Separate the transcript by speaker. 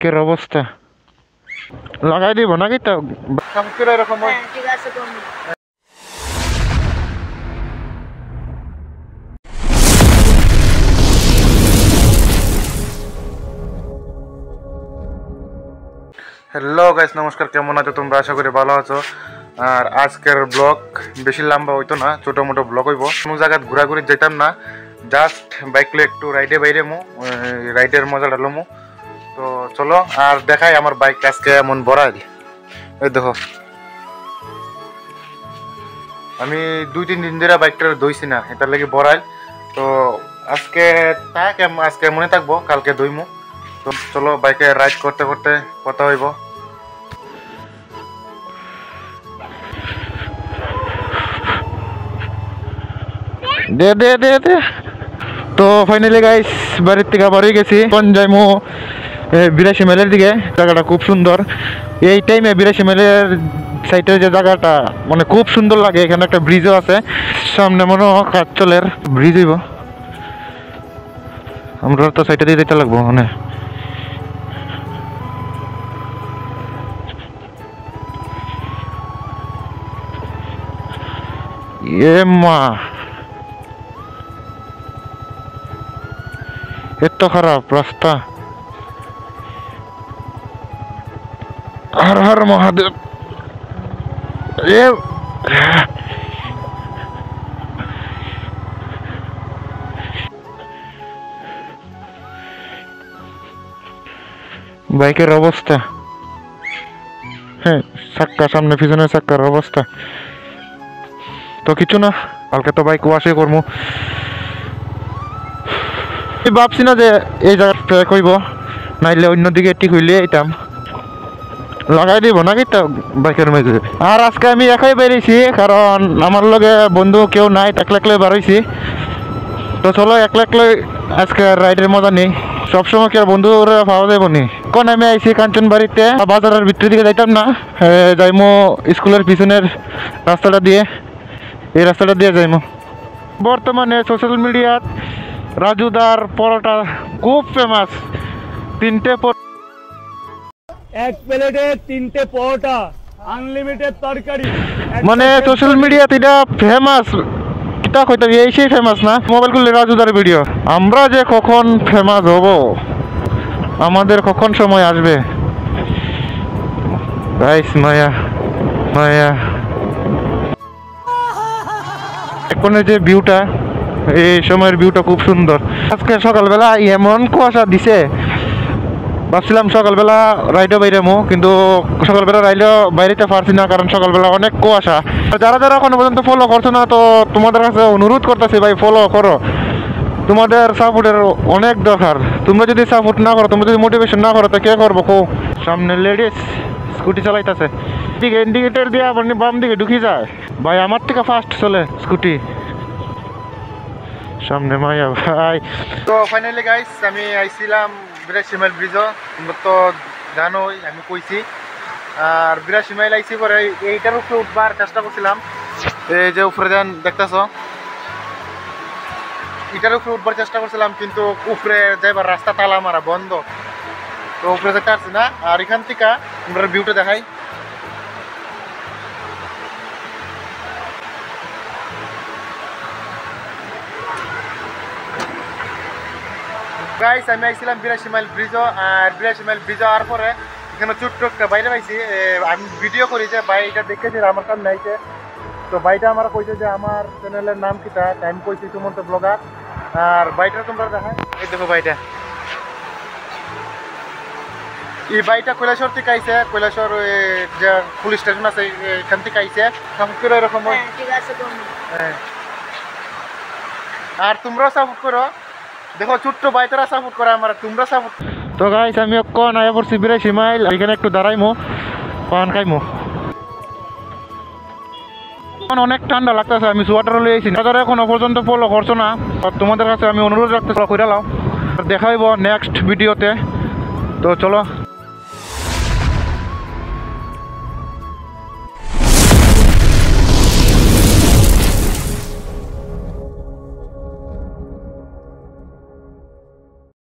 Speaker 1: কের অবস্থা লাগাই দিব নাকি তো এরকম
Speaker 2: ঠিক আছে তুমি
Speaker 1: হ্যালো গাইস, নমস্কার। কেমন আছো তোমরা? আশা করি ভালো আছো। আর আজকের ব্লগ বেশি লম্বা হইতো না, ছোটো মোটো ব্লগ হইব। কোনো জায়গায় ঘোরাঘুরি যেতাম না, জাস্ট বাইক লিয়ে একটু রাইডে বাইরে রাইডের মজাটা লমু। তো চলো আর দেখাই আমার বাইক আজকে এমন ভরাই। এই দেখো, আমি 2-3 দিন ধরে বাইকটা ধুইছি না, এটার লাগে ভরাই। তো আজকে আজকে মনে থাকবো, কালকে ধুইমু। তো চলো বাইকে রাইড করতে করতে কথা হইব। দে দে দে দে। তো ফাইনালি গাইস বাড়ির থেকে বাড়ি গেছি। কোন যাইমু 82 মাইলের দিকে। জায়গাটা খুব সুন্দর। এই টাইমে 82 মাইলের সাইডের যে জায়গাটা মানে খুব সুন্দর লাগে। এখানে একটা ব্রিজও আছে, সামনে মনে হয় কাজ চলের ব্রিজ হইব। আমরা তো সাইডে দিয়ে যেতে লাগবো মানে। এ মা, এত খারাপ রাস্তা। হর হর মহাদেব। এ বাইকের অবস্থা, হ্যাঁ চাক্কা সামনে পিছনের চাক্কার অবস্থা তো কিছু না। কালকে তো বাইক ওয়াশে করবো। ভাবছি না যে এই জায়গা ট্র্যাক হইব, নাইলে অন্যদিকে ঠিক হইলে এইটাম লাগাই দিব নাকি তো বাইকের মাঝে। আর আজকে আমি একাই বেরিয়েছি, কারণ আমার লগে বন্ধু কেউ নাই, একলা একলাই বেরোইছি। তো চলো একলা একলাই আজকে রাইডের মজা নেই। সবসময় কি আর বন্ধুরা পাওয়া যাবো নি। কোন আমি আইছি কাঞ্চন বাড়িতে, বাজারের ভিতরের দিকে যাইতাম না, যাইমো স্কুলের পিছনের রাস্তাটা দিয়ে, এই রাস্তাটা দিয়ে যাইমো। বর্তমানে সোশ্যাল মিডিয়াত রাজুদার পরোটা খুব ফেমাস। 3টে
Speaker 3: এক প্লেটে 3টে পরোটা, আনলিমিটেড তরকারি।
Speaker 1: মানে সোশ্যাল মিডিয়াতে এটা ফেমাস। এটা কইতে এই সেই ফেমাস না, মোবাইল খুললে রাজুদার ভিডিও। আমরা যে কখন ফেমাস হব, আমাদের কখন সময় আসবে গাইস। মায়া মায়া এখনের যে ভিউটা, এই সময়ের ভিউটা খুব সুন্দর। আজকে সকালবেলা এমন কুয়াশা দিছে, ভাবছিলাম সকালবেলা রাইডও বাইরেমো, কিন্তু সকালবেলা রাইডও বাইরেতে পারছি না, কারণ সকালবেলা অনেক কুয়াশা। যারা যারা এখনো পর্যন্ত ফলো করছো না, তো তোমাদের কাছে অনুরোধ করতেছি ভাই, ফলো করো। তোমাদের সাপোর্টের অনেক দরকার। তোমরা যদি সাপোর্ট না করো, তোমরা যদি মোটিভেশন না করো, তো কে করবো কো? সামনে লেডিস স্কুটি চালাইতেছে, দিকে ইন্ডিকেটর দিয়ে আবার বাম দিকে ঢুকি যায়। ভাই আমার থেকে ফাস্ট চলে স্কুটি। সামনে মায়া ভাই। তো ফাইনালি গাইস আমি আইছিলাম 82 মাইল ব্রিজও। তোমরা তো জানোই আমি কইছি। আর 82 মাইল আইসি পরে এইটার উপরে উঠবার চেষ্টা করছিলাম। এই যে উপরে যান দেখতেছ, এটার উপরে উঠবার চেষ্টা করছিলাম, কিন্তু উপরে যাইবার রাস্তা তালা মারা বন্ধ। তো উপরে যেতে পারছি না। আর এখান থেকে আমরা ভিউটা দেখাই। গাইস আমি আইছিলাম 82 মাইল ব্রিজও। আর 82 মাইল ব্রিজ হওয়ার পরে এখানে ছোট্ট একটা বাইরে পাইছি। আমি ভিডিও করি যে বাইটা দেখেছি, আমার কাম নাইছে। তো বাইটা আমার কইছে যে আমার চ্যানেলের নাম কিটা, আমি কইছি সুমন্ত ব্লগার। আর বাইটা তোমরা দেখাই, এই দেখো বাইটা। এই বাইটা কৈলাসর থেকে আইছে, কৈলাসর যে পুলিশ স্টেশন আছে এখান থেকে আইছে। এরকম
Speaker 2: ঠিক আছে তুমি
Speaker 1: হ্যাঁ। আর তোমরাও সাপোর্ট করো, দেখো ছোট্ট বাইতারা সাপোর্ট করে আমার, তোমরা সাপোর্ট। তো গাইস আমি কোন আয়া পড়ছি 82 মাইল। এখানে একটু দাঁড়াইমো, পান খাইমো। অনেক ঠান্ডা লাগতেছে, আমি সোয়েটার লয়ে আইছি। যারা এখনো পর্যন্ত ফলো করছো না, তোমাদের কাছে আমি অনুরোধ রাখতে কইরা লাও। দেখা হইব নেক্সট ভিডিওতে। তো চলো।